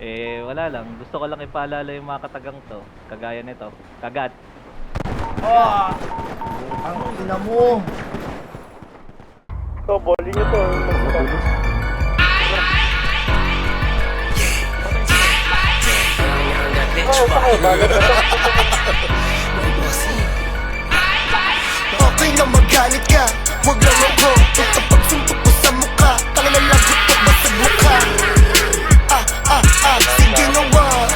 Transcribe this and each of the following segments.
Wala lang. Gusto ko lang ipaalala yung mga katagang to. Kagaya nito. Kagat. Ah! Ang ina mo! To, boli nyo to. Oh, sakay, balat na to. Okay na magalit ka, huwag lang ako. Kapag suntok ko sa mukha, tangan na lagot ko ba sa mukha? Sige na wag.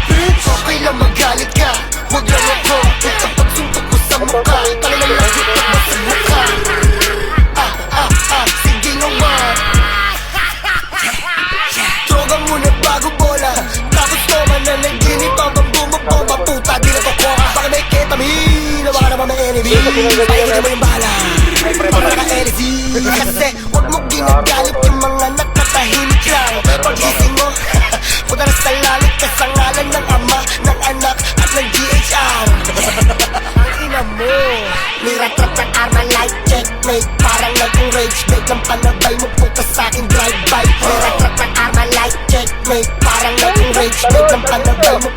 Bitch, okay lang magalit ka, huwag lang ako. Kapag suntok ko sa mukha, tangan na lagot ko ba sa mukha? Sige na wag. Droga muna bago bola, tapos toma na naginip habang bumabomba. Puta, di na to koka, baka may ketamine, baka naman may enemy. Paingin mo yung bala, baka naka-LC. Kasi huwag mo ginagalit yung mga nakatahimik lang. Pag-ising mo, punta na sa langit ka sa ngalan ng Ama, ng Anak at ng GHR. Ang ina mo, niratrat ng arma like checkmate, parang naging rage bait ng panabay mo po ka sa'king drive-by. Niratrat ng arma like checkmate, parang naging rage bait ng panabay mo